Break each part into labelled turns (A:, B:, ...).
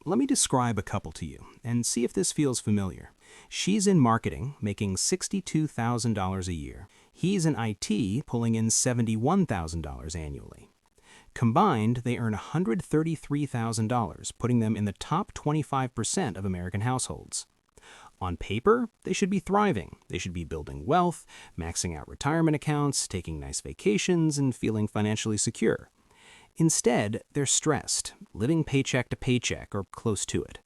A: Let me describe a couple to you and see if this feels familiar. She's in marketing, making $62,000 a year. He's in IT, pulling in $71,000 annually. Combined, they earn $133,000, putting them in the top 25% of American households. On paper, they should be thriving. They should be building wealth, maxing out retirement accounts, taking nice vacations, and feeling financially secure. Instead, they're stressed, living paycheck to paycheck or close to it.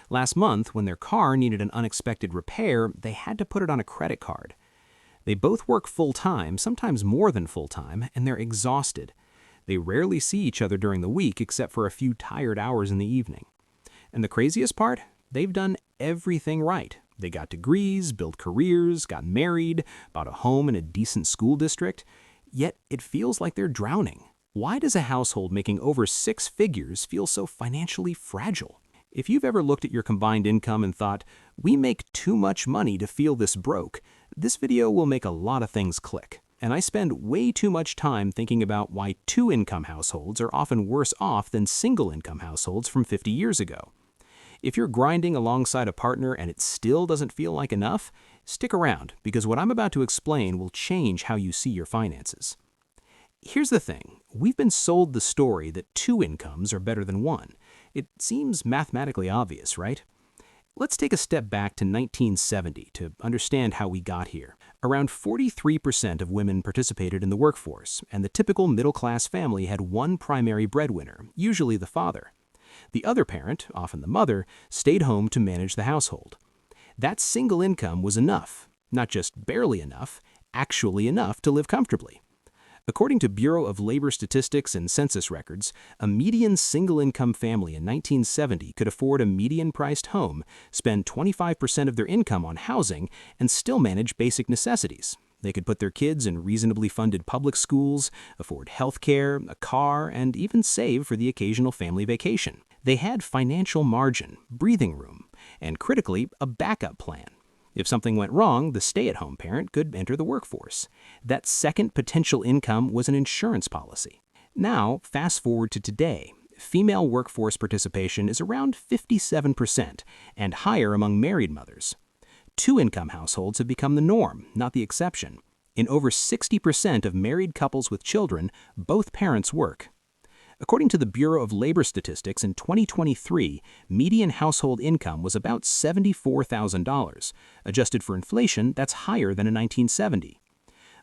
A: Last month, when their car needed an unexpected repair, they had to put it on a credit card. They both work full-time, sometimes more than full-time, and they're exhausted. They rarely see each other during the week except for a few tired hours in the evening. And the craziest part? They've done everything right. They got degrees, built careers, got married, bought a home in a decent school district, yet it feels like they're drowning. Why does a household making over six figures feel so financially fragile? If you've ever looked at your combined income and thought, we make too much money to feel this broke, this video will make a lot of things click. And I spend way too much time thinking about why two-income households are often worse off than single-income households from 50 years ago. If you're grinding alongside a partner and it still doesn't feel like enough, stick around, because what I'm about to explain will change how you see your finances. Here's the thing. We've been sold the story that two incomes are better than one. It seems mathematically obvious, right? Let's take a step back to 1970 to understand how we got here. Around 43% of women participated in the workforce, and the typical middle-class family had one primary breadwinner, usually the father. The other parent, often the mother, stayed home to manage the household. That single income was enough, not just barely enough, actually enough to live comfortably. According to Bureau of Labor Statistics and Census records, a median single-income family in 1970 could afford a median-priced home, spend 25% of their income on housing, and still manage basic necessities. They could put their kids in reasonably funded public schools, afford health care, a car, and even save for the occasional family vacation. They had financial margin, breathing room, and critically, a backup plan. If something went wrong, the stay-at-home parent could enter the workforce. That second potential income was an insurance policy. Now, fast forward to today. Female workforce participation is around 57% and higher among married mothers. Two-income households have become the norm, not the exception. In over 60% of married couples with children, both parents work. According to the Bureau of Labor Statistics, in 2023, median household income was about $74,000. Adjusted for inflation, that's higher than in 1970.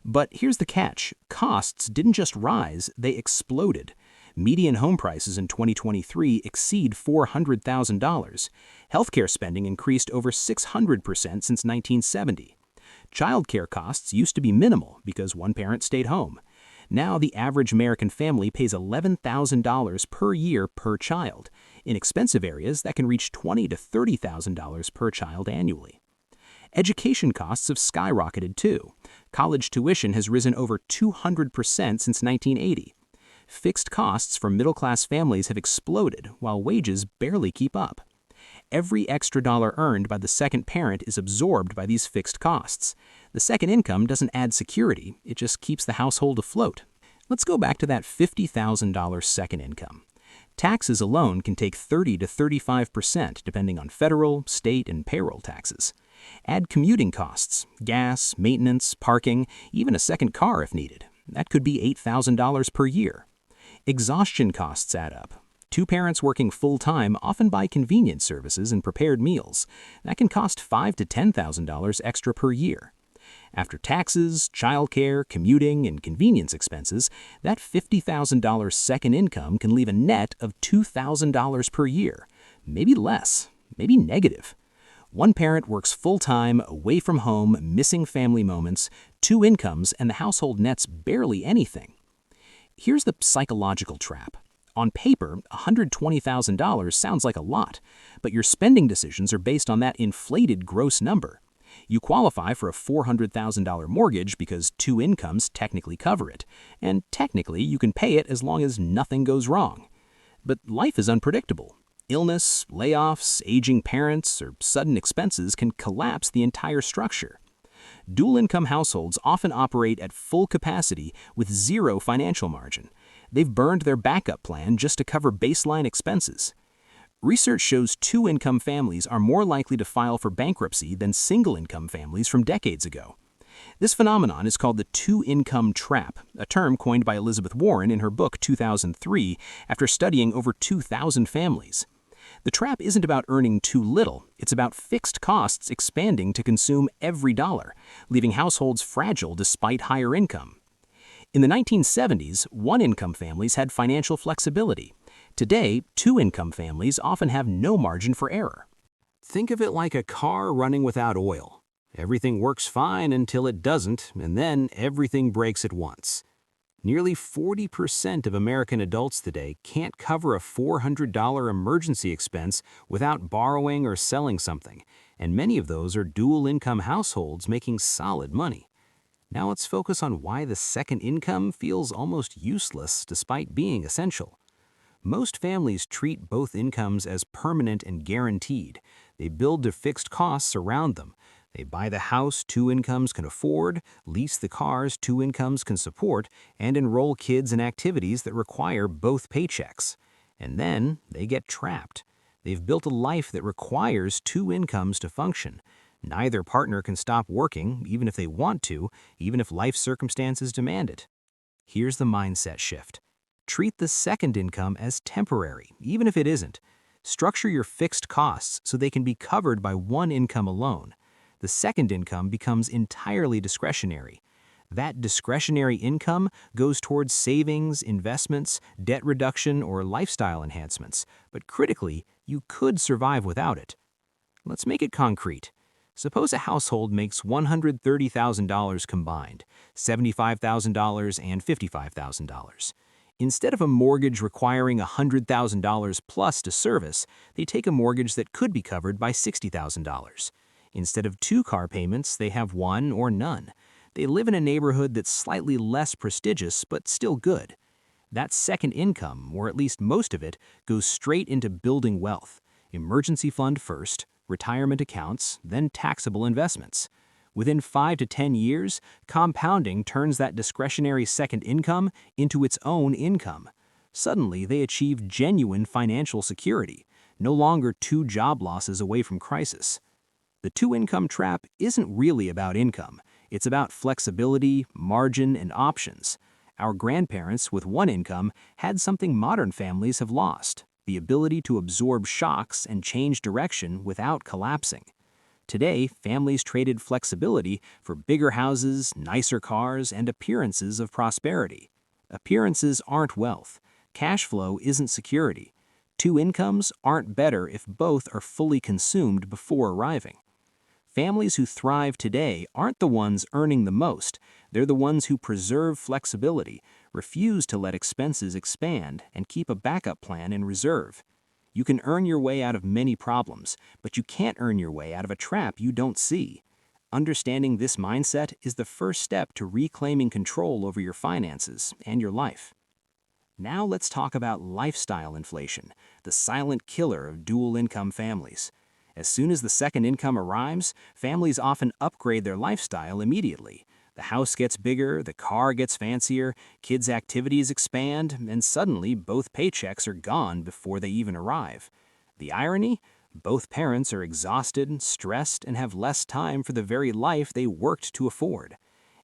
A: But here's the catch. Costs didn't just rise, they exploded. Median home prices in 2023 exceed $400,000. Healthcare spending increased over 600% since 1970. Childcare costs used to be minimal because one parent stayed home. Now the average American family pays $11,000 per year per child. In expensive areas, that can reach $20,000 to $30,000 per child annually. Education costs have skyrocketed too. College tuition has risen over 200% since 1980. Fixed costs for middle-class families have exploded, while wages barely keep up. Every extra dollar earned by the second parent is absorbed by these fixed costs. The second income doesn't add security, it just keeps the household afloat. Let's go back to that $50,000 second income. Taxes alone can take 30% to 35%, depending on federal, state, and payroll taxes. Add commuting costs, gas, maintenance, parking, even a second car if needed. That could be $8,000 per year. Exhaustion costs add up. Two parents working full-time often buy convenience services and prepared meals. That can cost $5,000 to $10,000 extra per year. After taxes, childcare, commuting, and convenience expenses, that $50,000 second income can leave a net of $2,000 per year. Maybe less, maybe negative. One parent works full-time, away from home, missing family moments, two incomes, and the household nets barely anything. Here's the psychological trap. On paper, $120,000 sounds like a lot, but your spending decisions are based on that inflated gross number. You qualify for a $400,000 mortgage because two incomes technically cover it, and technically you can pay it as long as nothing goes wrong. But life is unpredictable. Illness, layoffs, aging parents, or sudden expenses can collapse the entire structure. Dual-income households often operate at full capacity with zero financial margin. They've burned their backup plan just to cover baseline expenses. Research shows two-income families are more likely to file for bankruptcy than single-income families from decades ago. This phenomenon is called the two-income trap, a term coined by Elizabeth Warren in her book 2003 after studying over 2,000 families. The trap isn't about earning too little, it's about fixed costs expanding to consume every dollar, leaving households fragile despite higher income. In the 1970s, one-income families had financial flexibility. Today, two-income families often have no margin for error. Think of it like a car running without oil. Everything works fine until it doesn't, and then everything breaks at once. Nearly 40% of American adults today can't cover a $400 emergency expense without borrowing or selling something, and many of those are dual-income households making solid money. Now let's focus on why the second income feels almost useless despite being essential. Most families treat both incomes as permanent and guaranteed. They build their fixed costs around them. They buy the house two incomes can afford, lease the cars two incomes can support, and enroll kids in activities that require both paychecks. And then they get trapped. They've built a life that requires two incomes to function. Neither partner can stop working, even if they want to, even if life circumstances demand it. Here's the mindset shift. Treat the second income as temporary, even if it isn't. Structure your fixed costs so they can be covered by one income alone. The second income becomes entirely discretionary. That discretionary income goes towards savings, investments, debt reduction, or lifestyle enhancements, but critically, you could survive without it. Let's make it concrete. Suppose a household makes $130,000 combined, $75,000 and $55,000. Instead of a mortgage requiring $100,000 plus to service, they take a mortgage that could be covered by $60,000. Instead of two car payments, they have one or none. They live in a neighborhood that's slightly less prestigious but still good. That second income, or at least most of it, goes straight into building wealth. Emergency fund first, retirement accounts, then taxable investments. Within 5 to 10 years, compounding turns that discretionary second income into its own income. Suddenly, they achieve genuine financial security, no longer two job losses away from crisis. The two-income trap isn't really about income. It's about flexibility, margin, and options. Our grandparents with one income had something modern families have lost: the ability to absorb shocks and change direction without collapsing. Today, families traded flexibility for bigger houses, nicer cars, and appearances of prosperity. Appearances aren't wealth. Cash flow isn't security. Two incomes aren't better if both are fully consumed before arriving. Families who thrive today aren't the ones earning the most. They're the ones who preserve flexibility, refuse to let expenses expand, and keep a backup plan in reserve. You can earn your way out of many problems, but you can't earn your way out of a trap you don't see. Understanding this mindset is the first step to reclaiming control over your finances and your life. Now let's talk about lifestyle inflation, the silent killer of dual-income families. As soon as the second income arrives, families often upgrade their lifestyle immediately. The house gets bigger, the car gets fancier, kids' activities expand, and suddenly both paychecks are gone before they even arrive. The irony? Both parents are exhausted, stressed, and have less time for the very life they worked to afford.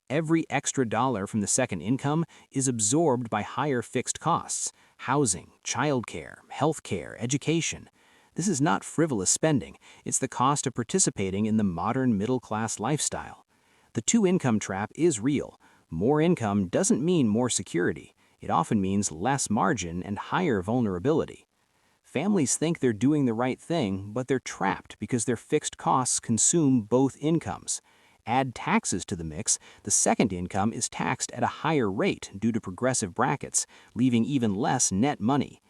A: Every extra dollar from the second income is absorbed by higher fixed costs: housing, childcare, healthcare, education. This is not frivolous spending. It's the cost of participating in the modern middle-class lifestyle. The two-income trap is real. More income doesn't mean more security. It often means less margin and higher vulnerability. Families think they're doing the right thing, but they're trapped because their fixed costs consume both incomes. Add taxes to the mix, the second income is taxed at a higher rate due to progressive brackets, leaving even less net money.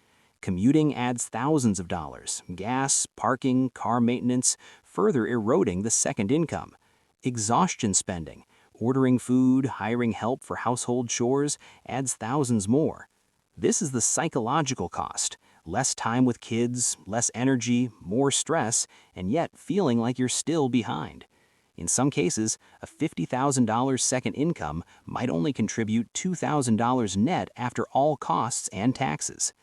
A: Commuting adds thousands of dollars: gas, parking, car maintenance, further eroding the second income. Exhaustion spending, ordering food, hiring help for household chores, adds thousands more. This is the psychological cost: less time with kids, less energy, more stress, and yet feeling like you're still behind. In some cases, a $50,000 second income might only contribute $2,000 net after all costs and taxes.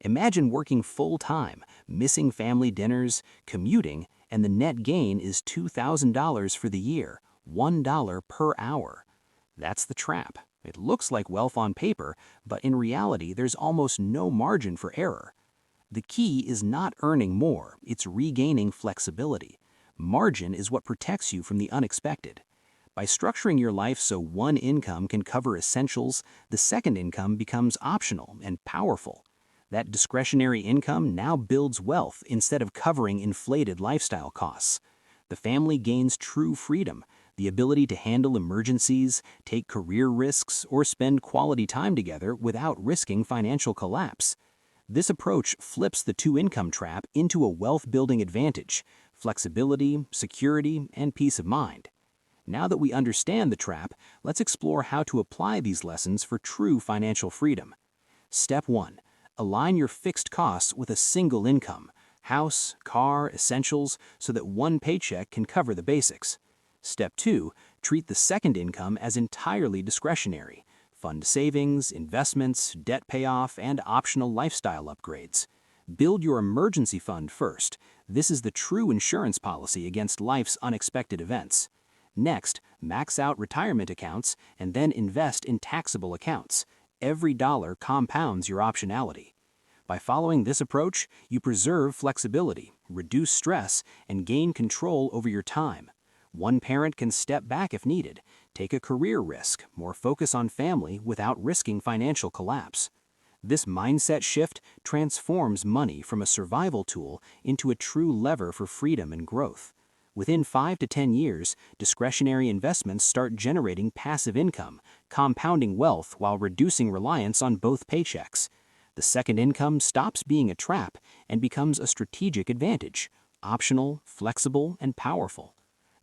A: Imagine working full-time, missing family dinners, commuting, and the net gain is $2,000 for the year, $1 per hour. That's the trap. It looks like wealth on paper, but in reality, there's almost no margin for error. The key is not earning more, it's regaining flexibility. Margin is what protects you from the unexpected. By structuring your life so one income can cover essentials, the second income becomes optional and powerful. That discretionary income now builds wealth instead of covering inflated lifestyle costs. The family gains true freedom, the ability to handle emergencies, take career risks, or spend quality time together without risking financial collapse. This approach flips the two-income trap into a wealth-building advantage: flexibility, security, and peace of mind. Now that we understand the trap, let's explore how to apply these lessons for true financial freedom. Step 1. Align your fixed costs with a single income: house, car, essentials, so that one paycheck can cover the basics. Step 2. Treat the second income as entirely discretionary: fund savings, investments, debt payoff, and optional lifestyle upgrades. Build your emergency fund first. This is the true insurance policy against life's unexpected events. Next, max out retirement accounts and then invest in taxable accounts. Every dollar compounds your optionality. By following this approach, you preserve flexibility, reduce stress, and gain control over your time. One parent can step back if needed, take a career risk, or focus on family without risking financial collapse. This mindset shift transforms money from a survival tool into a true lever for freedom and growth. Within 5 to 10 years, discretionary investments start generating passive income, compounding wealth while reducing reliance on both paychecks. The second income stops being a trap and becomes a strategic advantage: optional, flexible, and powerful.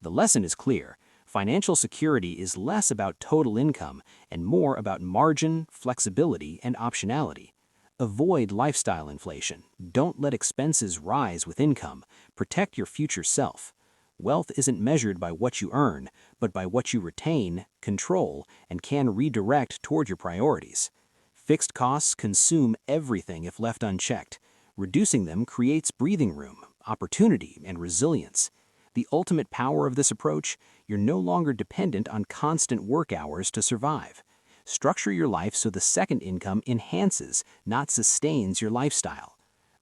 A: The lesson is clear: financial security is less about total income and more about margin, flexibility, and optionality. Avoid lifestyle inflation. Don't let expenses rise with income. Protect your future self. Wealth isn't measured by what you earn, but by what you retain, control, and can redirect toward your priorities. Fixed costs consume everything if left unchecked. Reducing them creates breathing room, opportunity, and resilience. The ultimate power of this approach: you're no longer dependent on constant work hours to survive. Structure your life so the second income enhances, not sustains your lifestyle.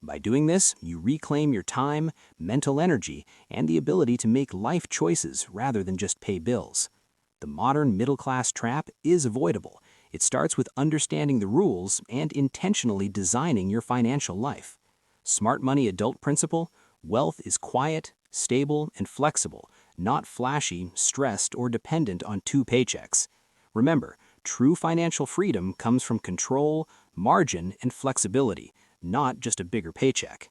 A: By doing this, you reclaim your time, mental energy, and the ability to make life choices rather than just pay bills. The modern middle-class trap is avoidable. It starts with understanding the rules and intentionally designing your financial life. Smart Money Adult Principle: wealth is quiet, stable, and flexible, not flashy, stressed, or dependent on two paychecks. Remember, true financial freedom comes from control, margin, and flexibility, not just a bigger paycheck.